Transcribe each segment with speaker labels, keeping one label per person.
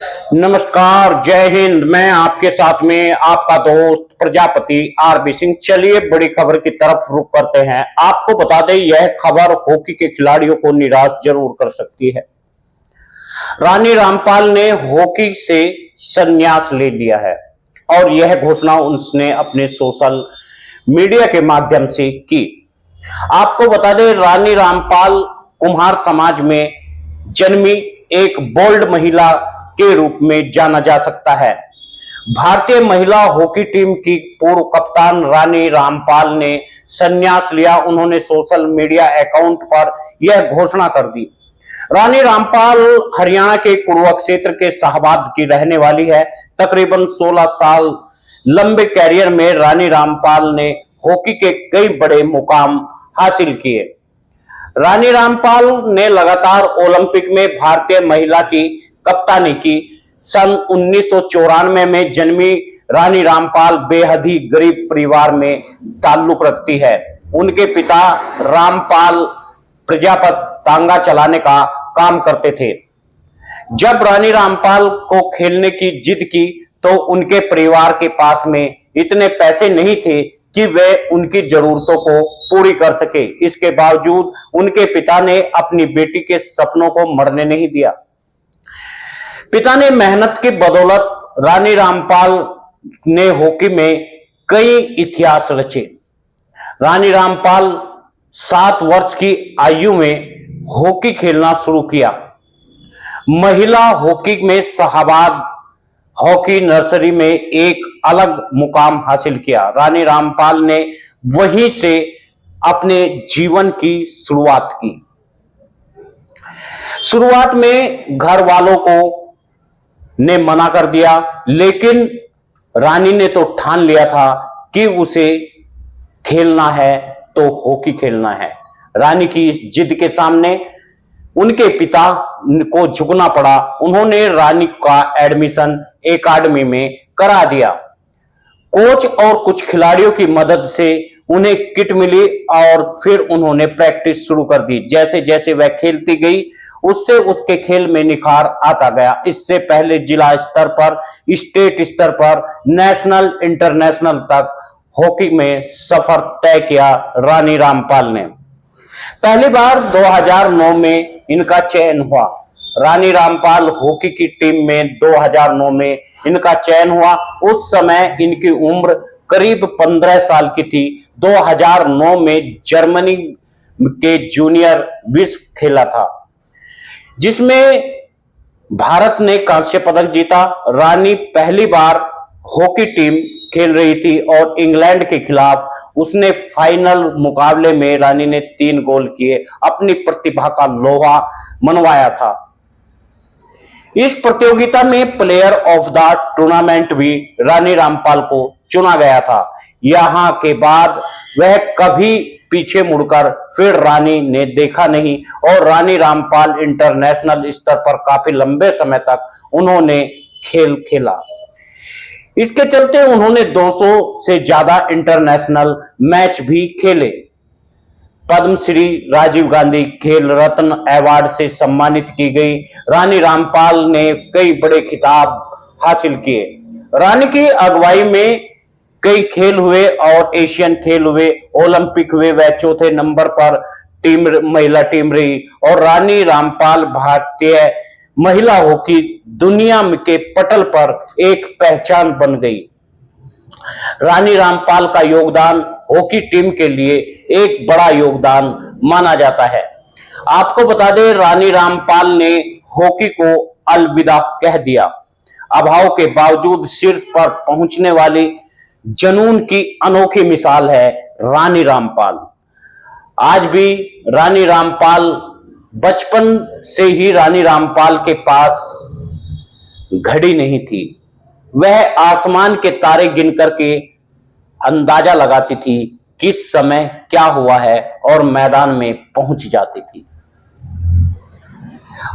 Speaker 1: नमस्कार, जय हिंद। मैं आपके साथ में आपका दोस्त प्रजापति आरबी सिंह। चलिए बड़ी खबर की तरफ रुख करते हैं। आपको बता दें, यह खबर हॉकी के खिलाड़ियों को निराश जरूर कर सकती है। रानी रामपाल ने हॉकी से संन्यास ले लिया है और यह घोषणा उसने अपने सोशल मीडिया के माध्यम से की। आपको बता दें, रानी रामपाल कुम्हार समाज में जन्मी एक बोल्ड महिला के रूप में जाना जा सकता है। भारतीय महिला हॉकी टीम की पूर्व कप्तान रानी रामपाल ने संन्यास लिया। उन्होंने सोशल मीडिया अकाउंट पर यह घोषणा कर दी। रानी रामपाल हरियाणा के कुरुक्षेत्र के शाहबाद की रहने वाली है। तकरीबन 16 साल लंबे कैरियर में रानी रामपाल ने हॉकी के कई बड़े मुकाम हासिल किए। रानी रामपाल ने लगातार ओलंपिक में भारतीय महिला की कप्तानी की। सन 1994 में जन्मी रानी रामपाल बेहद ही गरीब परिवार में ताल्लुक रखती है। उनके पिता रामपाल प्रजापत तांगा चलाने का काम करते थे। जब रानी रामपाल को खेलने की जिद की तो उनके परिवार के पास में इतने पैसे नहीं थे कि वे उनकी जरूरतों को पूरी कर सके। इसके बावजूद उनके पिता ने अपनी बेटी के सपनों को मरने नहीं दिया। पिता ने मेहनत की बदौलत रानी रामपाल ने हॉकी में कई इतिहास रचे। रानी रामपाल 7 वर्ष की आयु में हॉकी खेलना शुरू किया। महिला हॉकी में शाहबाद हॉकी नर्सरी में एक अलग मुकाम हासिल किया। रानी रामपाल ने वहीं से अपने जीवन की शुरुआत की। शुरुआत में घर वालों को ने मना कर दिया, लेकिन रानी ने तो ठान लिया था कि उसे खेलना है तो हॉकी खेलना है। रानी की इस जिद के सामने उनके पिता को झुकना पड़ा। उन्होंने रानी का एडमिशन एकेडमी में करा दिया। कोच और कुछ खिलाड़ियों की मदद से उन्हें किट मिली और फिर उन्होंने प्रैक्टिस शुरू कर दी। जैसे जैसे वह खेलती गई, उससे उसके खेल में निखार आता गया। इससे पहले जिला स्तर पर, स्टेट स्तर पर, नेशनल, इंटरनेशनल तक हॉकी में सफर तय किया रानी रामपाल ने। पहली बार 2009 में इनका चयन हुआ। रानी रामपाल हॉकी की टीम में 2009 में इनका चयन हुआ। उस समय इनकी उम्र करीब 15 साल की थी। 2009 में जर्मनी के जूनियर विश्व खेला था, जिसमें भारत ने कांस्य पदक जीता। रानी पहली बार हॉकी टीम खेल रही थी और इंग्लैंड के खिलाफ उसने फाइनल मुकाबले में रानी ने 3 गोल किए, अपनी प्रतिभा का लोहा मनवाया था। इस प्रतियोगिता में प्लेयर ऑफ द टूर्नामेंट भी रानी रामपाल को चुना गया था। यहां के बाद वह कभी पीछे मुड़कर फिर रानी ने देखा नहीं और रानी रामपाल इंटरनेशनल स्तर पर काफी लंबे समय तक उन्होंने खेल खेला। इसके चलते उन्होंने 200 से ज्यादा इंटरनेशनल मैच भी खेले। पद्मश्री, राजीव गांधी खेल रत्न अवार्ड से सम्मानित की गई। रानी रामपाल ने कई बड़े खिताब हासिल किए। रानी की अगुवाई में कई खेल हुए और एशियन खेल हुए, ओलंपिक हुए। वह चौथे नंबर पर महिला टीम रही और रानी रामपाल भारतीय महिला हॉकी दुनिया के पटल पर एक पहचान बन गई। रानी रामपाल का योगदान हॉकी टीम के लिए एक बड़ा योगदान माना जाता है। आपको बता दें, रानी रामपाल ने हॉकी को अलविदा कह दिया। अभाव के बावजूद शीर्ष पर पहुंचने वाली जुनून की अनोखी मिसाल है रानी रामपाल। आज भी रानी रामपाल, बचपन से ही रानी रामपाल के पास घड़ी नहीं थी। वह आसमान के तारे गिन करके अंदाजा लगाती थी किस समय क्या हुआ है और मैदान में पहुंच जाती थी।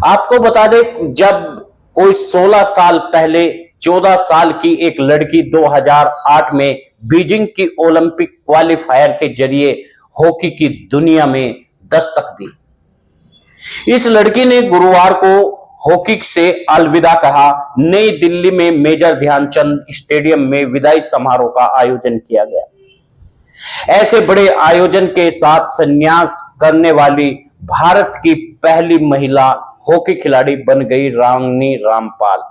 Speaker 1: आपको बता दें, जब कोई 16 साल पहले 14 साल की एक लड़की 2008 में बीजिंग की ओलंपिक क्वालिफायर के जरिए हॉकी की दुनिया में दस्तक दी। इस लड़की ने गुरुवार को हॉकी से अलविदा कहा। नई दिल्ली में मेजर ध्यानचंद स्टेडियम में विदाई समारोह का आयोजन किया गया। ऐसे बड़े आयोजन के साथ संन्यास करने वाली भारत की पहली महिला हॉकी खिलाड़ी बन गई रानी रामपाल।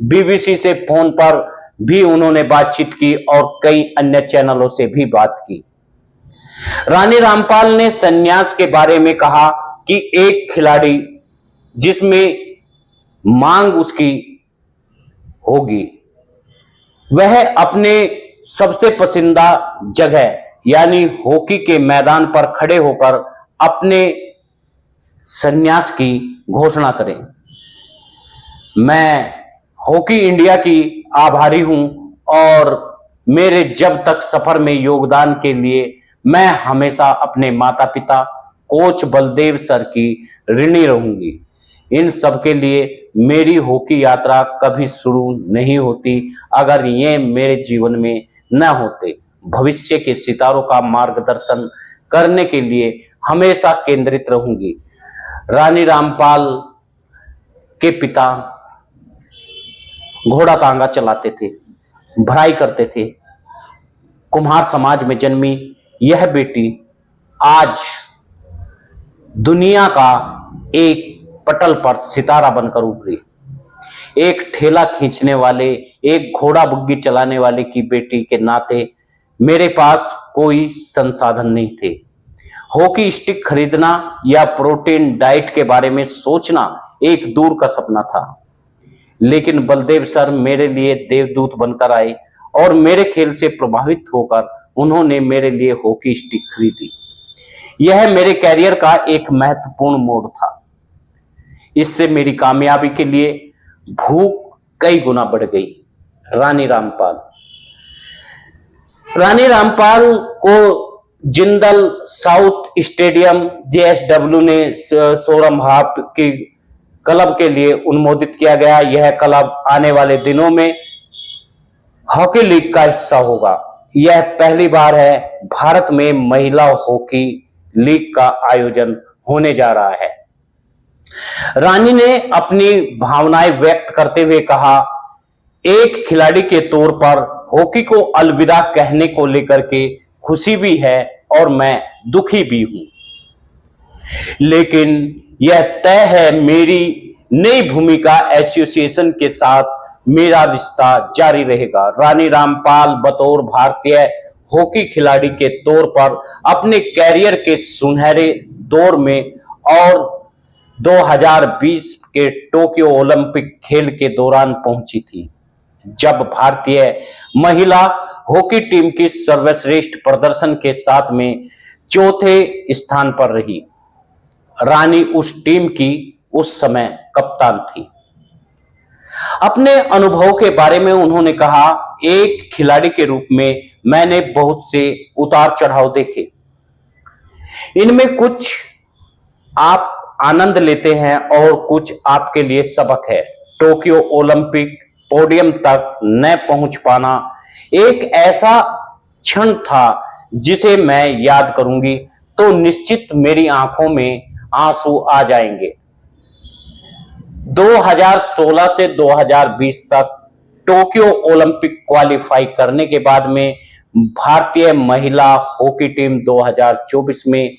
Speaker 1: बीबीसी से फोन पर भी उन्होंने बातचीत की और कई अन्य चैनलों से भी बात की। रानी रामपाल ने संन्यास के बारे में कहा कि एक खिलाड़ी जिसमें मांग उसकी होगी, वह अपने सबसे पसंदीदा जगह यानी हॉकी के मैदान पर खड़े होकर अपने संन्यास की घोषणा करें। मैं हॉकी इंडिया की आभारी हूं और मेरे जब तक सफर में योगदान के लिए मैं हमेशा अपने माता पिता कोच बलदेव सर की ऋणी रहूंगी। इन सब के लिए मेरी हॉकी यात्रा कभी शुरू नहीं होती अगर ये मेरे जीवन में न होते। भविष्य के सितारों का मार्गदर्शन करने के लिए हमेशा केंद्रित रहूंगी। रानी रामपाल के पिता घोड़ा तांगा चलाते थे, भराई करते थे। कुम्हार समाज में जन्मी यह बेटी आज दुनिया का एक पटल पर सितारा बनकर उभरी। एक ठेला खींचने वाले, एक घोड़ा बुग्गी चलाने वाले की बेटी के नाते मेरे पास कोई संसाधन नहीं थे। हॉकी स्टिक खरीदना या प्रोटीन डाइट के बारे में सोचना एक दूर का सपना था, लेकिन बलदेव सर मेरे लिए देवदूत बनकर आए और मेरे खेल से प्रभावित होकर उन्होंने मेरे लिए हॉकी स्टिक खरीदी। यह मेरे कैरियर का एक महत्वपूर्ण मोड़ था। इससे मेरी कामयाबी के लिए भूख कई गुना बढ़ गई। रानी रामपाल को जिंदल साउथ स्टेडियम जेएसडब्ल्यू ने सोरम हाफ की क्लब के लिए अनुमोदित किया गया। यह क्लब आने वाले दिनों में हॉकी लीग का हिस्सा होगा। यह पहली बार है भारत में महिला हॉकी लीग का आयोजन होने जा रहा है। रानी ने अपनी भावनाएं व्यक्त करते हुए कहा, एक खिलाड़ी के तौर पर हॉकी को अलविदा कहने को लेकर के खुशी भी है और मैं दुखी भी हूं, लेकिन यह तय है मेरी नई भूमिका एसोसिएशन के साथ मेरा रिश्ता जारी रहेगा। रानी रामपाल बतौर भारतीय हॉकी खिलाड़ी के तौर पर अपने कैरियर के सुनहरे दौर में और 2020 के टोक्यो ओलंपिक खेल के दौरान पहुंची थी, जब भारतीय महिला हॉकी टीम की सर्वश्रेष्ठ प्रदर्शन के साथ में चौथे स्थान पर रही। रानी उस टीम की उस समय कप्तान थी। अपने अनुभव के बारे में उन्होंने कहा, एक खिलाड़ी के रूप में मैंने बहुत से उतार चढ़ाव देखे। इनमें कुछ आप आनंद लेते हैं और कुछ आपके लिए सबक है। टोक्यो ओलंपिक पोडियम तक न पहुंच पाना एक ऐसा क्षण था जिसे मैं याद करूंगी तो निश्चित मेरी आंखों में आंसू आ जाएंगे। 2016 से 2020 तक टोक्यो ओलंपिक क्वालिफाई करने के बाद में भारतीय महिला हॉकी टीम 2024 में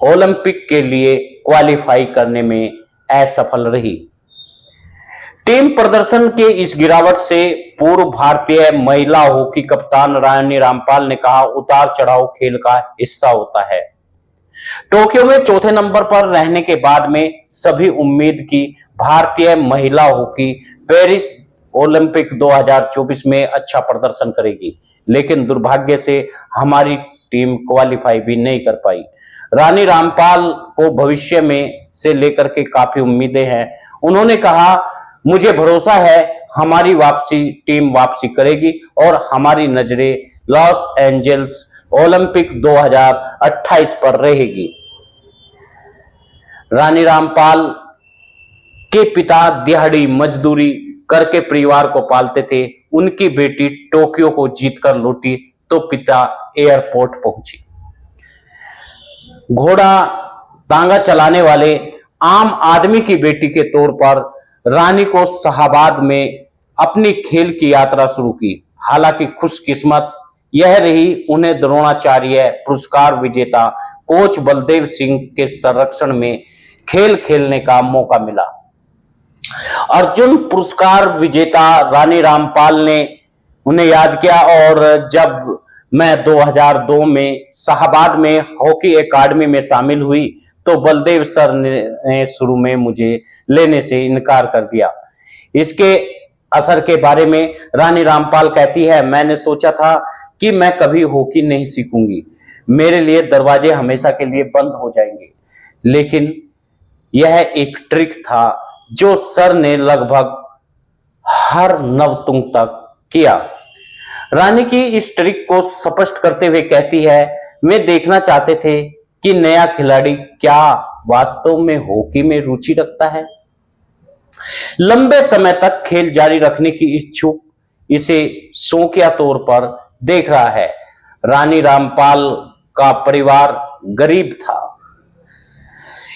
Speaker 1: ओलंपिक के लिए क्वालिफाई करने में असफल रही। टीम प्रदर्शन के इस गिरावट से पूर्व भारतीय महिला हॉकी कप्तान रानी रामपाल ने कहा, उतार चढ़ाव खेल का हिस्सा होता है। टोक्यो में चौथे नंबर पर रहने के बाद में सभी उम्मीद की भारतीय महिला हॉकी पेरिस ओलंपिक 2024 में अच्छा प्रदर्शन करेगी, लेकिन दुर्भाग्य से हमारी टीम क्वालिफाई भी नहीं कर पाई। रानी रामपाल को भविष्य में से लेकर के काफी उम्मीदें हैं। उन्होंने कहा, मुझे भरोसा है हमारी टीम वापसी करेगी और हमारी नजरें लॉस एंजल्स ओलंपिक 2028 पर रहेगी। रानी रामपाल के पिता दिहाड़ी मजदूरी करके परिवार को पालते थे। उनकी बेटी टोक्यो को जीतकर लौटी तो पिता एयरपोर्ट पहुंचे। घोड़ा तांगा चलाने वाले आम आदमी की बेटी के तौर पर रानी को शाहाबाद में अपनी खेल की यात्रा शुरू की। हालांकि खुशकिस्मत यह रही उन्हें द्रोणाचार्य पुरस्कार विजेता कोच बलदेव सिंह के संरक्षण में खेल खेलने का मौका मिला। अर्जुन पुरस्कार विजेता रानी रामपाल ने उन्हें याद किया और जब मैं 2002 में शाहाबाद में हॉकी एकेडमी में शामिल हुई तो बलदेव सर ने शुरू में मुझे लेने से इनकार कर दिया। इसके असर के बारे में रानी रामपाल कहती है, मैंने सोचा था कि मैं कभी हॉकी नहीं सीखूंगी, मेरे लिए दरवाजे हमेशा के लिए बंद हो जाएंगे, लेकिन यह एक ट्रिक था जो सर ने लगभग हर नवतुंग तक किया। रानी की इस ट्रिक को स्पष्ट करते हुए कहती है, वे देखना चाहते थे कि नया खिलाड़ी क्या वास्तव में हॉकी में रुचि रखता है। लंबे समय तक खेल जारी रखने की इच्छुक इसे शौकिया तौर पर देख रहा है। रानी रामपाल का परिवार गरीब था,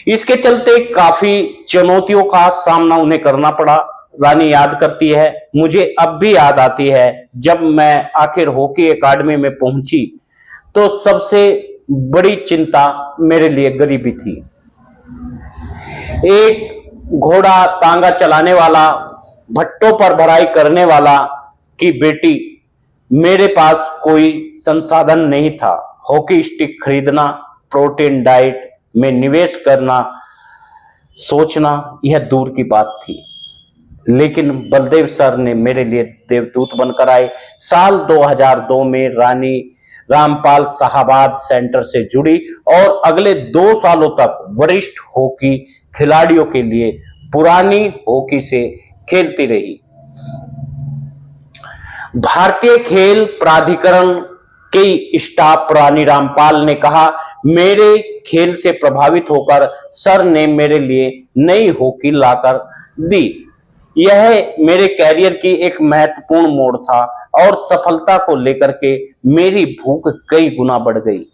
Speaker 1: इसके चलते काफी चुनौतियों का सामना उन्हें करना पड़ा। रानी याद करती है, मुझे अब भी याद आती है जब मैं आखिर हॉकी एकेडमी में पहुंची तो सबसे बड़ी चिंता मेरे लिए गरीबी थी। एक घोड़ा तांगा चलाने वाला, भट्टों पर भराई करने वाला की बेटी, मेरे पास कोई संसाधन नहीं था। हॉकी स्टिक खरीदना, प्रोटीन डाइट में निवेश करना, सोचना यह दूर की बात थी, लेकिन बलदेव सर ने मेरे लिए देवदूत बनकर आए। साल 2002 में रानी रामपाल शाहाबाद सेंटर से जुड़ी और अगले 2 सालों तक वरिष्ठ हॉकी खिलाड़ियों के लिए पुरानी हॉकी से खेलती रही। भारतीय खेल प्राधिकरण के स्टाफ रानी रामपाल ने कहा, मेरे खेल से प्रभावित होकर सर ने मेरे लिए नई हॉकी लाकर दी। यह मेरे कैरियर की एक महत्वपूर्ण मोड़ था और सफलता को लेकर के मेरी भूख कई गुना बढ़ गई।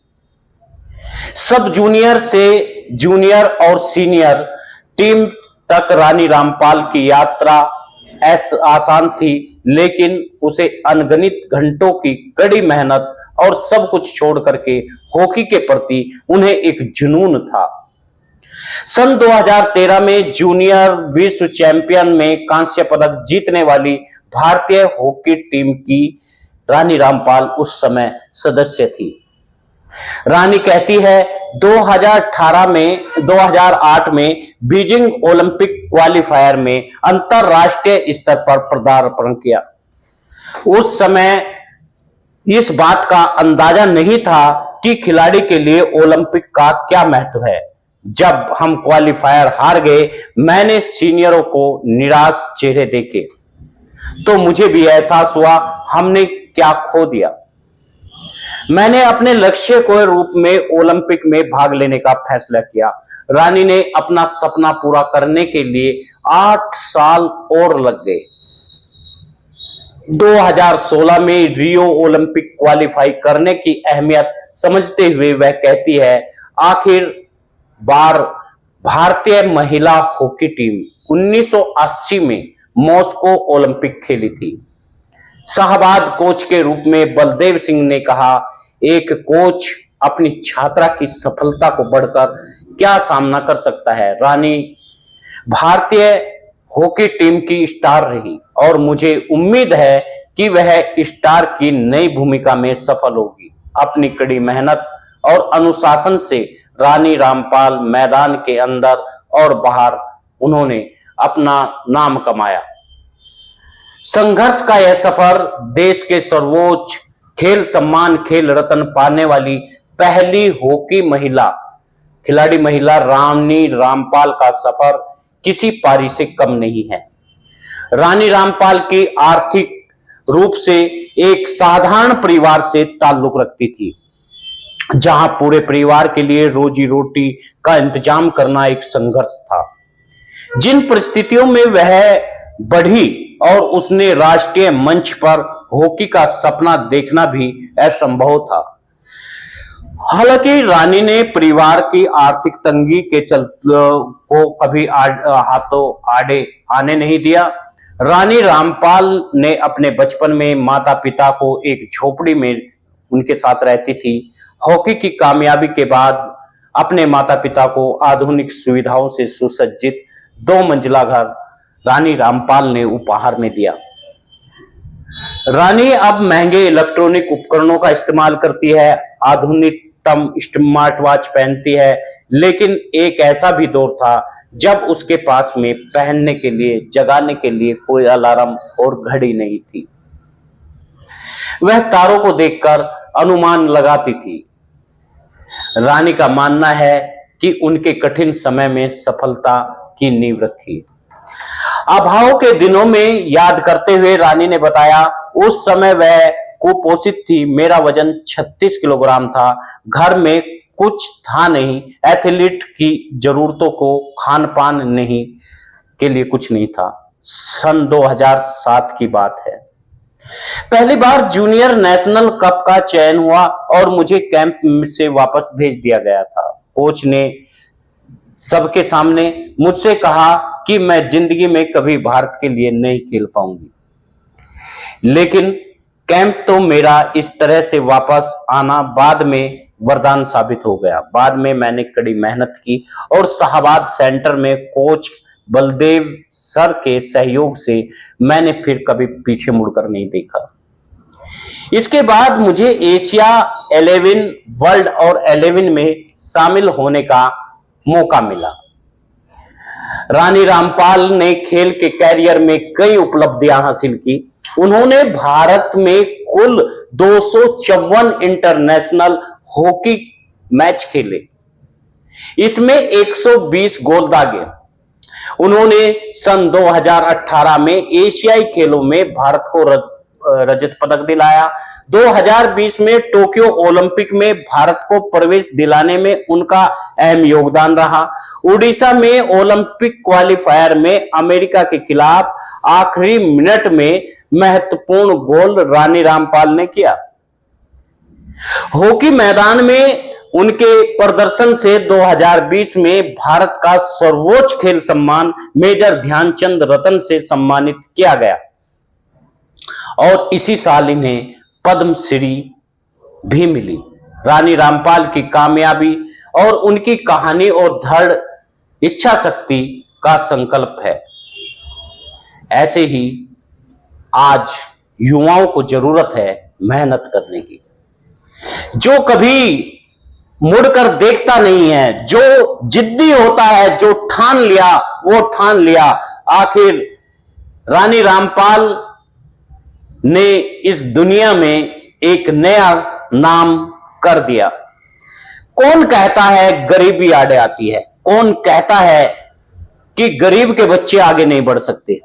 Speaker 1: सब जूनियर से जूनियर और सीनियर टीम तक रानी रामपाल की यात्रा आसान थी, लेकिन उसे अनगिनत घंटों की कड़ी मेहनत और सब कुछ छोड़ करके हॉकी के प्रति उन्हें एक जुनून था। सन 2013 में जूनियर विश्व चैंपियन में कांस्य पदक जीतने वाली भारतीय हॉकी टीम की रानी रामपाल उस समय सदस्य थी। रानी कहती है, 2008 में बीजिंग ओलंपिक क्वालिफायर में अंतरराष्ट्रीय स्तर पर पदार्पण किया। उस समय इस बात का अंदाजा नहीं था कि खिलाड़ी के लिए ओलंपिक का क्या महत्व है। जब हम क्वालिफायर हार गए, मैंने सीनियरों को निराश चेहरे देखे तो मुझे भी एहसास हुआ हमने क्या खो दिया। मैंने अपने लक्ष्य के रूप में ओलंपिक में भाग लेने का फैसला किया। रानी ने अपना सपना पूरा करने के लिए 8 साल और लग गए। 2016 में रियो ओलंपिक क्वालिफाई करने की अहमियत समझते हुए वह कहती है, आखिर बार भारतीय महिला हॉकी टीम 1980 में मॉस्को ओलंपिक खेली थी। शाहाबाद कोच के रूप में बलदेव सिंह ने कहा, एक कोच अपनी छात्रा की सफलता को बढ़कर क्या सामना कर सकता है। रानी भारतीय हॉकी टीम की स्टार रही और मुझे उम्मीद है कि वह स्टार की नई भूमिका में सफल होगी। अपनी कड़ी मेहनत और अनुशासन से रानी रामपाल मैदान के अंदर और बाहर उन्होंने अपना नाम कमाया। संघर्ष का यह सफर देश के सर्वोच्च खेल सम्मान खेल रत्न पाने वाली पहली हॉकी महिला खिलाड़ी महिला रानी रामपाल का सफर किसी पारी से कम नहीं है। रानी रामपाल की आर्थिक रूप से एक साधारण परिवार से ताल्लुक रखती थी, जहां पूरे परिवार के लिए रोजी रोटी का इंतजाम करना एक संघर्ष था। जिन परिस्थितियों में वह बढ़ी और उसने राष्ट्रीय मंच पर हॉकी का सपना देखना भी असंभव था। हालांकि रानी ने परिवार की आर्थिक तंगी के चलते को कभी हाथों आड़े आने नहीं दिया। रानी रामपाल ने अपने बचपन में माता पिता को एक झोपड़ी में उनके साथ रहती थी। हॉकी की कामयाबी के बाद अपने माता पिता को आधुनिक सुविधाओं से सुसज्जित 2 मंजिला घर रानी रामपाल ने उपहार में दिया। रानी अब महंगे इलेक्ट्रॉनिक उपकरणों का इस्तेमाल करती है, आधुनिकतम स्मार्ट वॉच पहनती है, लेकिन एक ऐसा भी दौर था जब उसके पास में पहनने के लिए, जगाने के लिए कोई अलार्म और घड़ी नहीं थी। वह तारों को देखकर अनुमान लगाती थी। रानी का मानना है कि उनके कठिन समय में सफलता की नींव रखी। अभाव के दिनों में याद करते हुए रानी ने बताया, उस समय वह कुपोषित थी, मेरा वजन 36 किलोग्राम था, घर में कुछ था नहीं, एथलीट की जरूरतों को खान पान नहीं के लिए कुछ नहीं था। सन 2007 की बात है। पहली बार जूनियर नेशनल कप का चयन हुआ और मुझे कैंप से वापस भेज दिया गया था। कोच ने सबके सामने मुझसे कहा कि मैं जिंदगी में कभी भारत के लिए नहीं खेल पाऊंगी, लेकिन कैंप तो मेरा इस तरह से वापस आना बाद में वरदान साबित हो गया। बाद में मैंने कड़ी मेहनत की और शाहबाद सेंटर में कोच बलदेव सर के सहयोग से मैंने फिर कभी पीछे मुड़कर नहीं देखा। इसके बाद मुझे एशिया 11, वर्ल्ड और 11 में शामिल होने का मौका मिला। रानी रामपाल ने खेल के कैरियर में कई उपलब्धियां हासिल की। उन्होंने भारत में कुल 254 इंटरनेशनल हॉकी मैच खेले, इसमें 120 गोल दागे। उन्होंने सन 2018 में एशियाई खेलों में भारत को रजत पदक दिलाया। 2020 में टोक्यो ओलंपिक में भारत को प्रवेश दिलाने में उनका अहम योगदान रहा। उड़ीसा में ओलंपिक क्वालिफायर में अमेरिका के खिलाफ आखिरी मिनट में महत्वपूर्ण गोल रानी रामपाल ने किया। हॉकी मैदान में उनके प्रदर्शन से 2020 में भारत का सर्वोच्च खेल सम्मान मेजर ध्यानचंद रत्न से सम्मानित किया गया और इसी साल इन्हें पद्मश्री भी मिली। रानी रामपाल की कामयाबी और उनकी कहानी और दृढ़ इच्छा शक्ति का संकल्प है। ऐसे ही आज युवाओं को जरूरत है मेहनत करने की, जो कभी मुड़कर देखता नहीं है, जो जिद्दी होता है, जो ठान लिया वो ठान लिया। आखिर रानी रामपाल ने इस दुनिया में एक नया नाम कर दिया। कौन कहता है गरीबी आड़े आती है? कौन कहता है कि गरीब के बच्चे आगे नहीं बढ़ सकते?